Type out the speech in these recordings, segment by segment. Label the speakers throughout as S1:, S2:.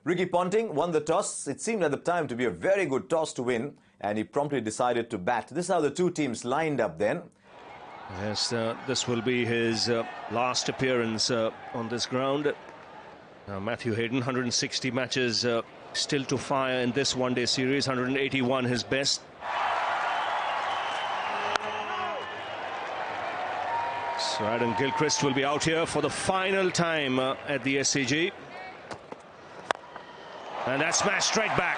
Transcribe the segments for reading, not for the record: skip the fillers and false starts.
S1: Ricky Ponting won the toss. It seemed at the time to be a very good toss to win, and he promptly decided to bat. This is how the two teams lined up then.
S2: Yes, this will be his last appearance on this ground. Matthew Hayden, 160 matches still to fire in this one-day series, 181 his best. So Adam Gilchrist will be out here for the final time at the SCG. And that smash straight back.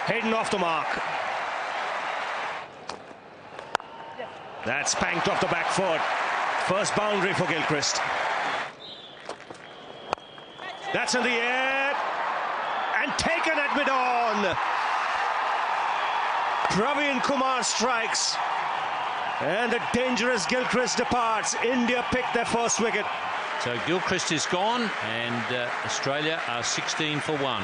S2: Hayden off the mark. That's spanked off the back foot. First boundary for Gilchrist. That's in the air. And taken at mid-on. Praveen Kumar strikes. And the dangerous Gilchrist departs. India picked their first wicket.
S3: So Gilchrist is gone, and Australia are 16 for 1.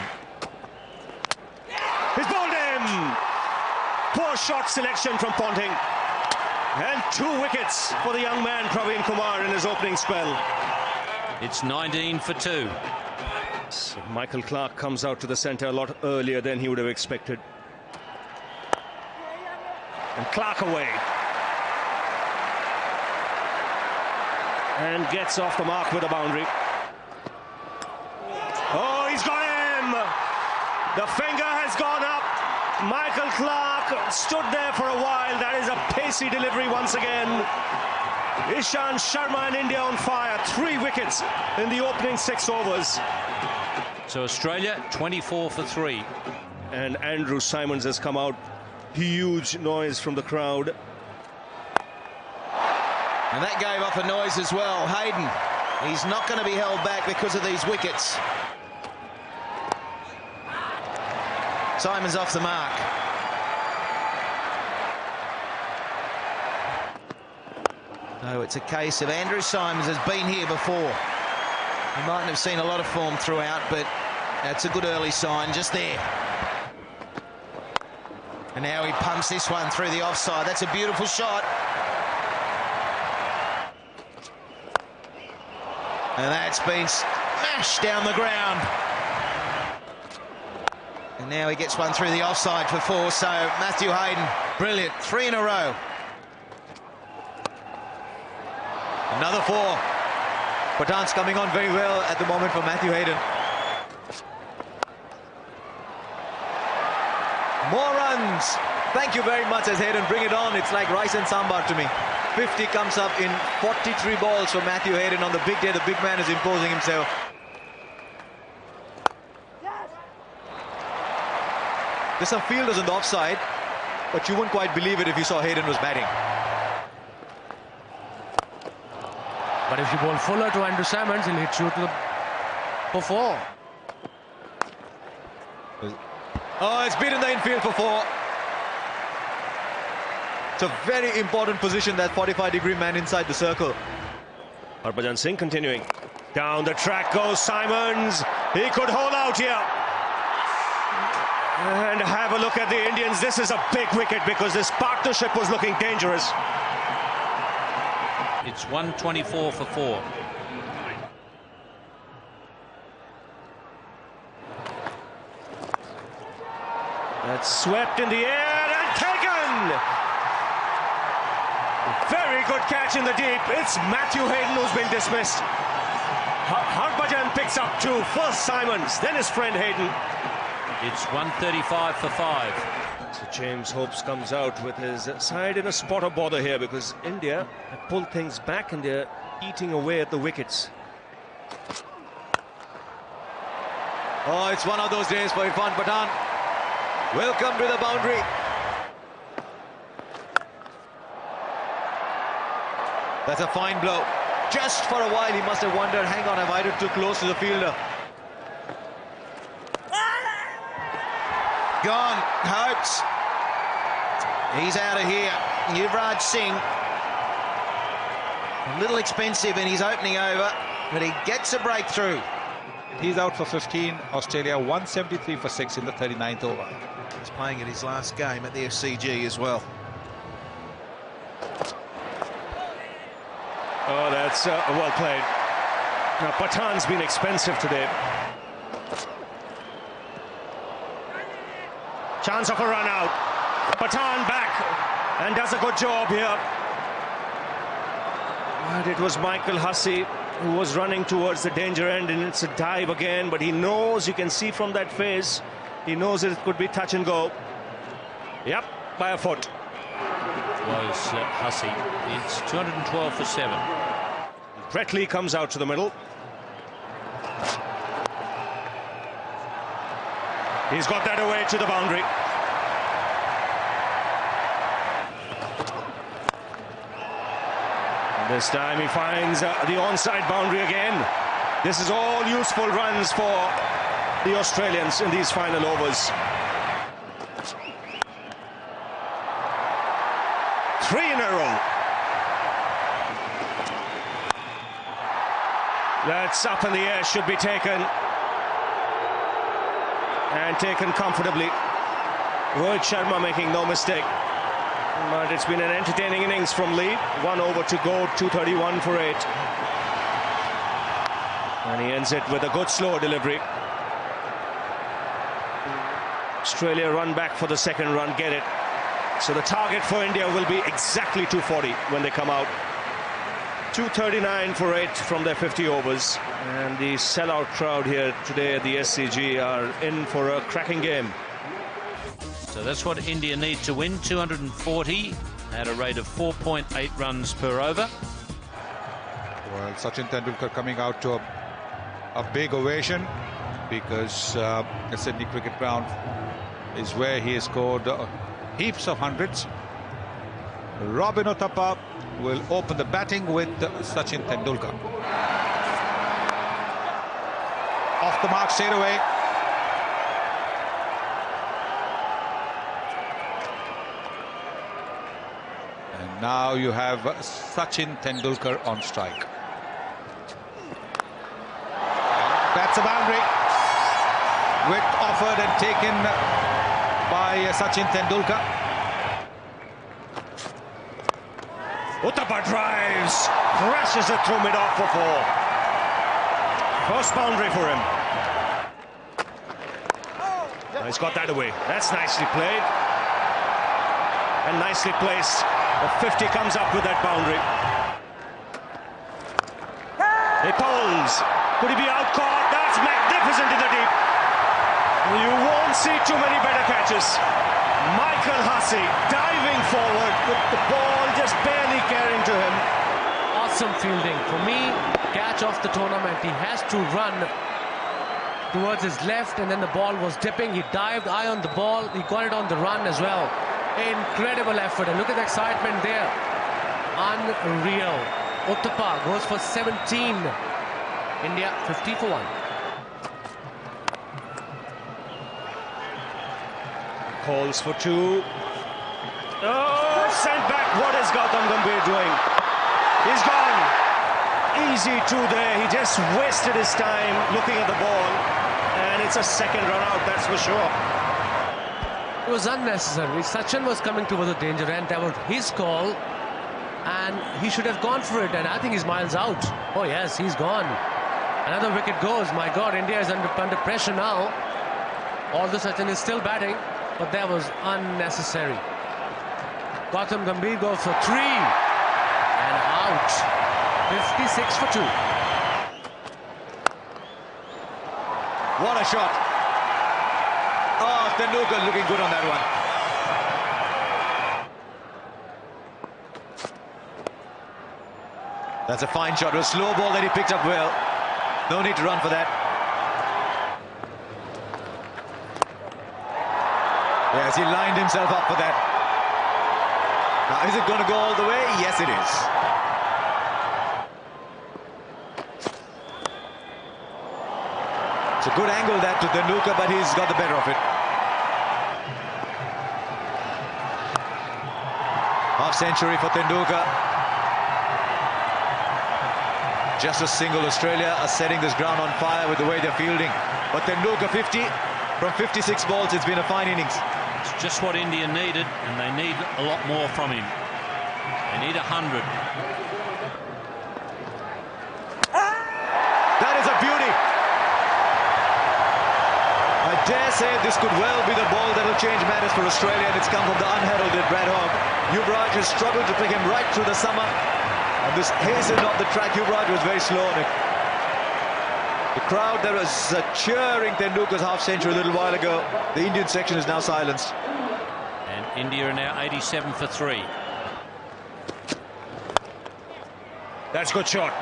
S2: He's bowled him. Poor shot selection from Ponting. And 2 wickets for the young man Praveen Kumar in his opening spell.
S3: It's 19 for 2.
S2: So Michael Clarke comes out to the centre a lot earlier than he would have expected. And Clarke away. And gets off the mark with a boundary. Oh, he's got him! The finger has gone up. Michael Clarke stood there for a while. That is a pacey delivery once again. Ishant Sharma and India on fire. 3 wickets in the opening 6 overs.
S3: So Australia 24 for 3.
S2: And Andrew Simons has come out. Huge noise from the crowd.
S4: And that gave off a noise as well. Hayden, he's not going to be held back because of these wickets. Simon's off the mark. So it's a case of Andrew Simons has been here before. He mightn't have seen a lot of form throughout, but that's a good early sign just there. And now he pumps this one through the offside. That's a beautiful shot. And that's been smashed down the ground. And now he gets one through the offside for 4. So Matthew Hayden, brilliant. 3 in a row.
S1: Another 4. Pathan's coming on very well at the moment for Matthew Hayden. More runs. Thank you very much as Hayden. Bring it on. It's like rice and sambar to me. 50 comes up in 43 balls for Matthew Hayden on the big day. The big man is imposing himself. There's some fielders on the offside, but you wouldn't quite believe it if you saw Hayden was batting.
S5: But if you bowl fuller to Andrew Simons, he'll hit you to the for 4.
S1: Oh, it's beaten the infield for 4. It's a very important position, that 45-degree man inside the circle.
S2: Harbhajan Singh continuing. Down the track goes Simons. He could hold out here. And have a look at the Indians. This is a big wicket because this partnership was looking dangerous.
S3: It's 124 for 4.
S2: That's swept in the air and taken! Very good catch in the deep. It's Matthew Hayden who's been dismissed. Harbhajan picks up 2. First Simons, then his friend Hayden.
S3: It's 135 for 5.
S2: So James Hopes comes out with his side in a spot of bother here because India have pulled things back and they're eating away at the wickets.
S1: Oh, it's one of those days for Irfan Pathan. Welcome to the boundary. That's a fine blow. Just for a while he must have wondered, hang on, have I too close to the fielder?
S4: Gone. Hopes. He's out of here. Yuvraj Singh. A little expensive in his opening over, but he gets a breakthrough.
S6: He's out for 15. Australia 173 for 6 in the 39th over.
S4: He's playing at his last game at the SCG as well.
S2: Oh, that's well played. Now, Pathan's been expensive today. Chance of a run out. Pathan back and does a good job here. But it was Michael Hussey who was running towards the danger end, and it's a dive again, but he knows, you can see from that face, he knows it could be touch and go. Yep, by a foot.
S3: Was Hussey. It's 212 for 7.
S2: Pretley comes out to the middle. He's got that away to the boundary. This time he finds the onside boundary again. This is all useful runs for the Australians in these final overs. 3 in a row. That's up in the air, should be taken. And taken comfortably. Rohit Sharma making no mistake. But it's been an entertaining innings from Lee. 1 over to go, 231 for 8. And he ends it with a good slow delivery. Australia run back for the second run, get it. So the target for India will be exactly 240 when they come out. 239 for 8 from their 50 overs. And the sellout crowd here today at the SCG are in for a cracking game.
S3: So that's what India need to win. 240 at a rate of 4.8 runs per over.
S6: Well, Sachin Tendulkar coming out to a big ovation, because the Sydney Cricket Ground is where he has scored heaps of hundreds. Robin Uthappa will open the batting with Sachin Tendulkar. Off the mark straight away. And now you have Sachin Tendulkar on strike. That's a boundary. Width offered and taken by Sachin Tendulkar.
S2: Uthappa drives, crashes it through mid-off for 4. First boundary for him. He's got that away. That's nicely played. And nicely placed. The 50 comes up with that boundary. He pulls. Could he be out caught? That's magnificent in the deep. You won't see too many better catches. Michael Hussey diving forward with the ball just barely carrying to him.
S5: Awesome fielding. For me, catch of the tournament. He has to run towards his left, and then the ball was dipping. He dived eye on the ball. He got it on the run as well. Incredible effort. And look at the excitement there. Unreal. Uthappa goes for 17. India 50 for 1.
S2: Calls for 2. Oh, sent back. What is Gautam Gambhir doing? He's gone. Easy 2 there. He just wasted his time looking at the ball. And it's a second run out, that's for sure.
S5: It was unnecessary. Sachin was coming towards the danger end. That was his call. And he should have gone for it. And I think he's miles out. Oh, yes, he's gone. Another wicket goes. My God, India is under pressure now. Although Sachin is still batting. But that was unnecessary. Gautam Gambhir goes for 3. And out. 56 for 2.
S1: What a shot. Oh, Tendulkar looking good on that one. That's a fine shot. It was a slow ball that he picked up well. No need to run for that. Yes, he lined himself up for that. Now, is it going to go all the way? Yes, it is. It's a good angle that to Tendulkar, but he's got the better of it. Half century for Tendulkar. Just a single. Australia are setting this ground on fire with the way they're fielding. But Tendulkar 50 from 56 balls. It's been a fine innings.
S3: It's just what India needed, and they need a lot more from him. They need 100.
S1: That is a beauty. A dare say this could well be the ball that will change matters for Australia, and it's come from the unheralded Brad Hogg. Yuvraj has struggled to pick him right through the summer, and this hazen of the track, Yuvraj was very slow on it. The crowd that was cheering Tendulkar's half-century a little while ago, the Indian section is now silenced.
S3: And India are now 87 for 3.
S2: That's a good shot.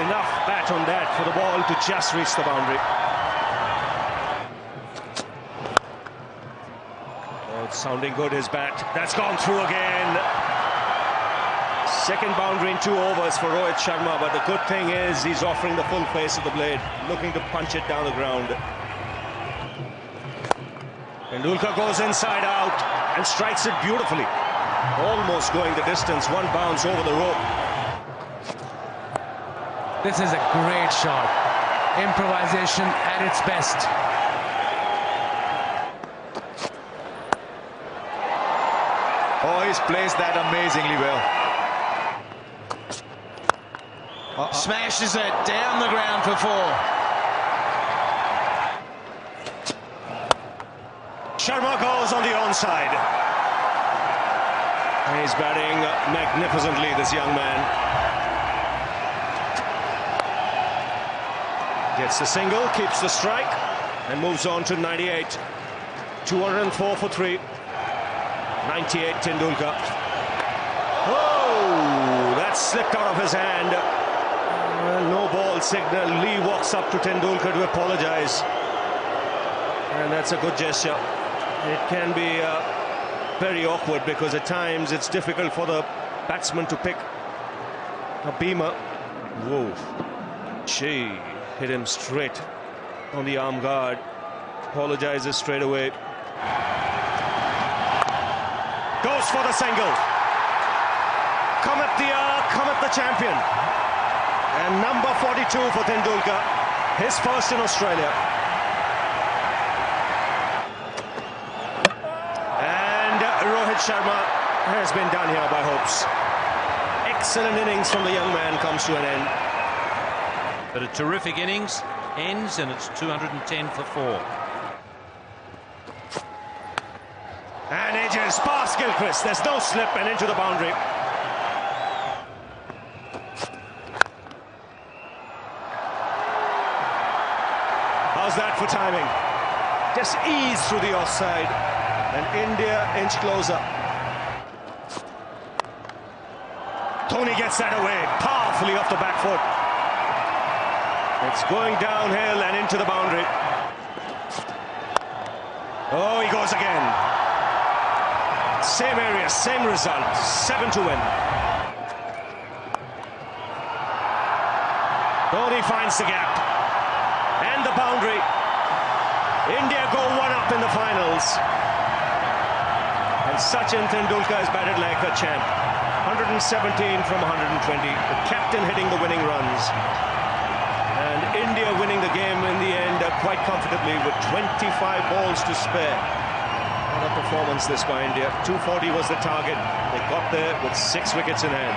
S2: Enough bat on that for the ball to just reach the boundary. Oh, it's sounding good, his bat. That's gone through again. Second boundary in 2 overs for Rohit Sharma, but the good thing is he's offering the full face of the blade, looking to punch it down the ground. Tendulkar goes inside out and strikes it beautifully. Almost going the distance, 1 bounce over the rope.
S5: This is a great shot. Improvisation at its best.
S1: Oh, he's placed that amazingly well.
S4: Smashes it down the ground for 4.
S2: Sharma goes on the onside. And he's batting magnificently, this young man. Gets the single, keeps the strike, and moves on to 98. 204 for 3. 98 Tendulkar. Oh, that slipped out of his hand. No ball signal. Lee walks up to Tendulkar to apologize. And that's a good gesture. It can be very awkward because at times it's difficult for the batsman to pick a beamer. Whoa. Gee. Hit him straight on the arm guard. Apologizes straight away. Goes for the single. Come at the arc, come at the champion. And number 42 for Tendulkar. His first in Australia. And Rohit Sharma has been done here by hopes. Excellent innings from the young man comes to an end.
S3: But a terrific innings ends, and it's 210 for 4.
S2: And edges past Gilchrist. There's no slip and into the boundary. How's that for timing? Just ease through the offside. And India inch closer. Tony gets that away powerfully off the back foot. It's going downhill and into the boundary. Oh, he goes again. Same area, same result. 7 to win. Tony finds the gap. And the boundary. India go 1 up in the finals. And Sachin Tendulkar has batted like a champ. 117 from 120. The captain hitting the winning runs. And India winning the game in the end quite comfortably with 25 balls to spare. What a performance this by India. 240 was the target. They got there with 6 wickets in hand.